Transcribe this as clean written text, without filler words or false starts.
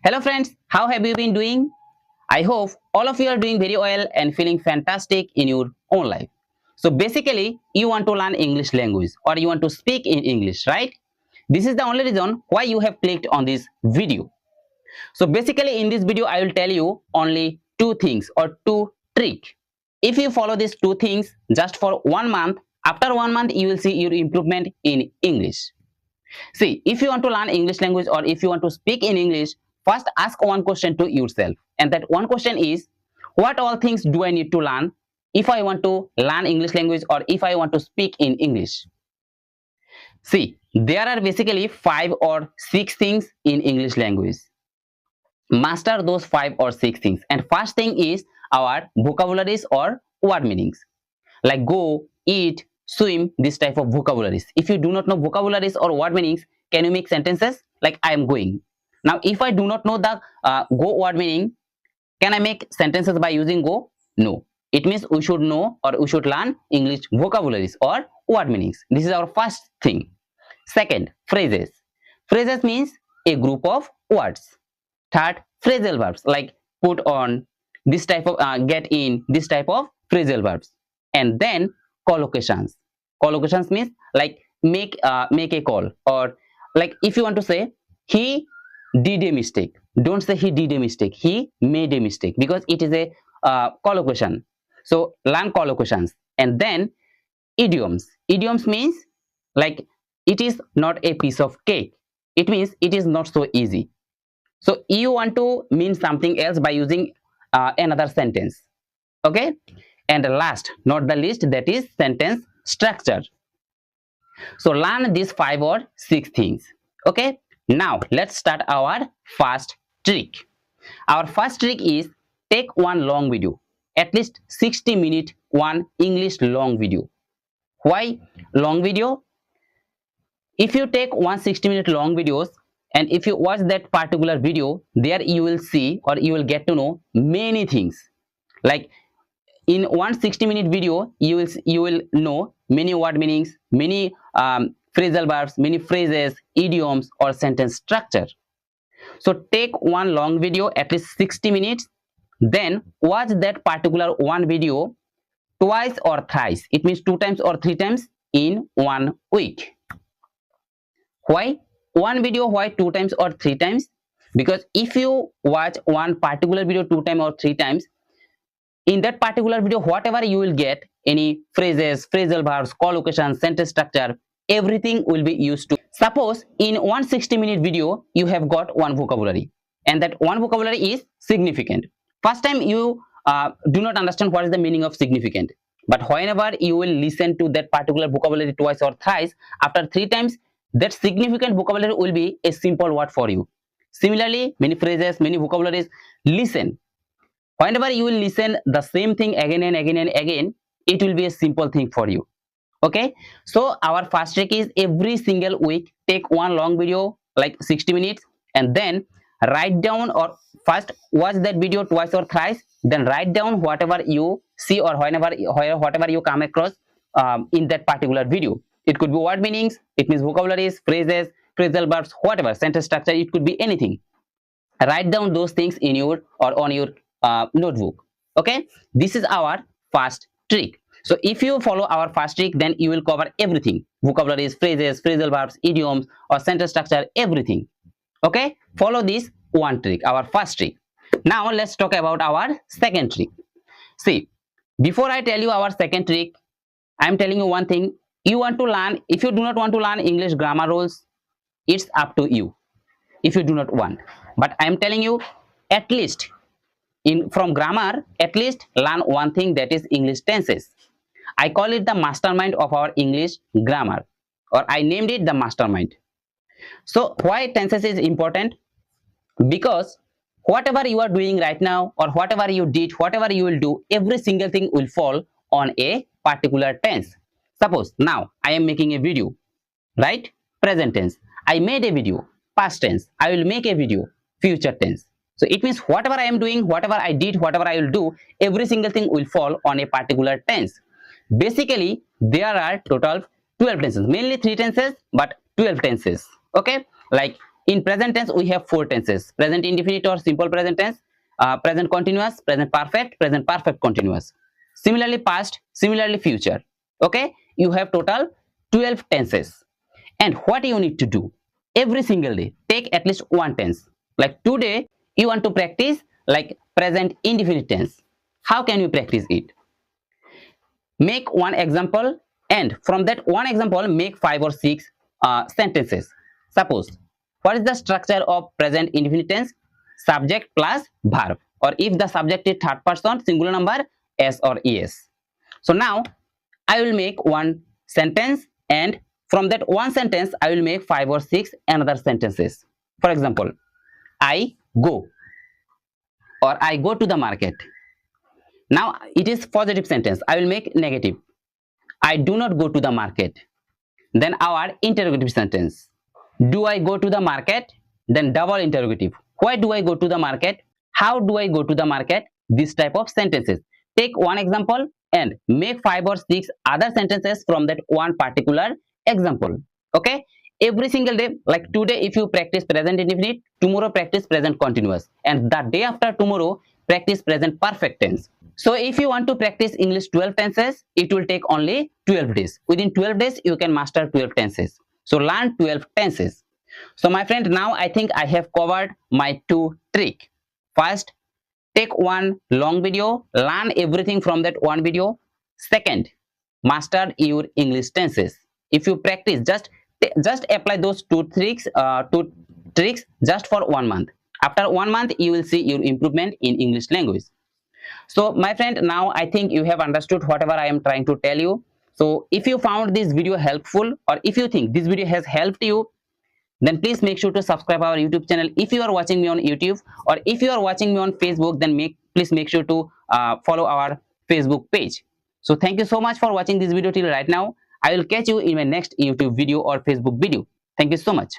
Hello friends, how have you been doing? I hope all of you are doing very well and feeling fantastic in your own life. So basically, you want to learn English language or you want to speak in English, right? This is the only reason why you have clicked on this video. So basically in this video, I will tell you only two things or two tricks. If you follow these two things just for 1 month, after 1 month, you will see your improvement in English. See, if you want to learn English language or if you want to speak in English, first ask one question to yourself. And that one question is, what all things do I need to learn if I want to learn English language or if I want to speak in English? See, there are basically 5 or 6 things in English language. Master those 5 or 6 things. And first thing is our vocabularies or word meanings. Like go, eat, swim, this type of vocabularies. If you do not know vocabularies or word meanings, can you make sentences like I am going? Now, if I do not know the go word meaning, can I make sentences by using go? No. It means we should know or we should learn English vocabularies or word meanings. This is our first thing. Second, phrases. Phrases means a group of words. Third, phrasal verbs like put on, this type of get in, this type of phrasal verbs. And then collocations. Collocations means like make a call, or like if you want to say he did a mistake, don't say he did a mistake, he made a mistake, because it is a collocation. So learn collocations. And then idioms. Idioms means like it is not a piece of cake, it means it is not so easy. So you want to mean something else by using another sentence. Okay. And last, not the least, that is sentence structure. So learn these 5 or 6 things. Okay. Now let's start our first trick. Our first trick is take one long video, at least 60-minute one English long video. Why long video? If you take 160-minute long videos and if you watch that particular video, there you will see or you will get to know many things. Like in 160-minute video, you will know many word meanings, many phrasal verbs, many phrases, idioms, or sentence structure. So take one long video, at least 60 minutes, then watch that particular one video twice or thrice. It means 2 times or 3 times in 1 week. Why one video? Why 2 times or 3 times? Because if you watch one particular video 2 times or 3 times, in that particular video, whatever you will get, any phrases, phrasal verbs, collocations, sentence structure, everything will be used to. Suppose in 160-minute video, you have got one vocabulary, and that one vocabulary is significant. First time you do not understand what is the meaning of significant, but whenever you will listen to that particular vocabulary twice or thrice, after 3 times, that significant vocabulary will be a simple word for you. Similarly, many phrases, many vocabularies, listen. Whenever you will listen the same thing again and again and again, it will be a simple thing for you. Okay, so our first trick is every single week take one long video like 60 minutes and then write down, or first watch that video twice or thrice, then write down whatever you see or whatever you come across in that particular video. It could be word meanings, it means vocabularies, phrases, phrasal verbs, whatever, sentence structure, it could be anything. Write down those things in your or on your notebook. Okay, this is our first trick. So if you follow our first trick, then you will cover everything: vocabularies, phrases, phrasal verbs, idioms, or sentence structure, everything. Okay, follow this one trick, our first trick. Now let's talk about our second trick. See, before I tell you our second trick, I am telling you one thing. You want to learn, if you do not want to learn English grammar rules, it's up to you if you do not want. But I am telling you, at least from grammar, at least learn one thing, that is English tenses. I call it the mastermind of our English grammar, or I named it the mastermind. So why tenses is important? Because whatever you are doing right now, or whatever you did, whatever you will do, every single thing will fall on a particular tense. Suppose now I am making a video, right? Present tense. I made a video, past tense. I will make a video, future tense. So it means whatever I am doing, whatever I did, whatever I will do, every single thing will fall on a particular tense. Basically, there are total 12 tenses, mainly 3 tenses, but 12 tenses. Okay, like In present tense, we have 4 tenses: present indefinite or simple present tense, present continuous, present perfect continuous. Similarly, past, similarly, future. Okay, you have total 12 tenses. And what you need to do? Every single day, take at least one tense. Like today, you want to practice like present indefinite tense. How can you practice it? Make one example, and from that one example, make 5 or 6 sentences. Suppose, what is the structure of present indefinite tense? Subject plus verb, or if the subject is third person singular number, s or es. So now I will make one sentence, and from that one sentence I will make 5 or 6 another sentences. For example, I go, or I go to the market. Now it is positive sentence, I will make negative. I do not go to the market. Then our interrogative sentence, do I go to the market? Then double interrogative, why do I go to the market? How do I go to the market? This type of sentences. Take one example and make 5 or 6 other sentences from that one particular example. Okay, every single day, like today if you practice present indefinite, tomorrow practice present continuous, and the day after tomorrow practice present perfect tense. So if you want to practice English 12 tenses, it will take only 12 days. Within 12 days you can master 12 tenses. So learn 12 tenses. So my friend, now I think I have covered my 2 tricks. First, take one long video, learn everything from that one video. Second, master your English tenses. If you practice, just apply those 2 tricks just for 1 month. After 1 month, you will see your improvement in English language. So my friend, now I think you have understood whatever I am trying to tell you. So if you found this video helpful, or if you think this video has helped you, then please make sure to subscribe our YouTube channel. If you are watching me on YouTube, or if you are watching me on Facebook, then please make sure to follow our Facebook page. So thank you so much for watching this video till right now. I will catch you in my next YouTube video or Facebook video. Thank you so much.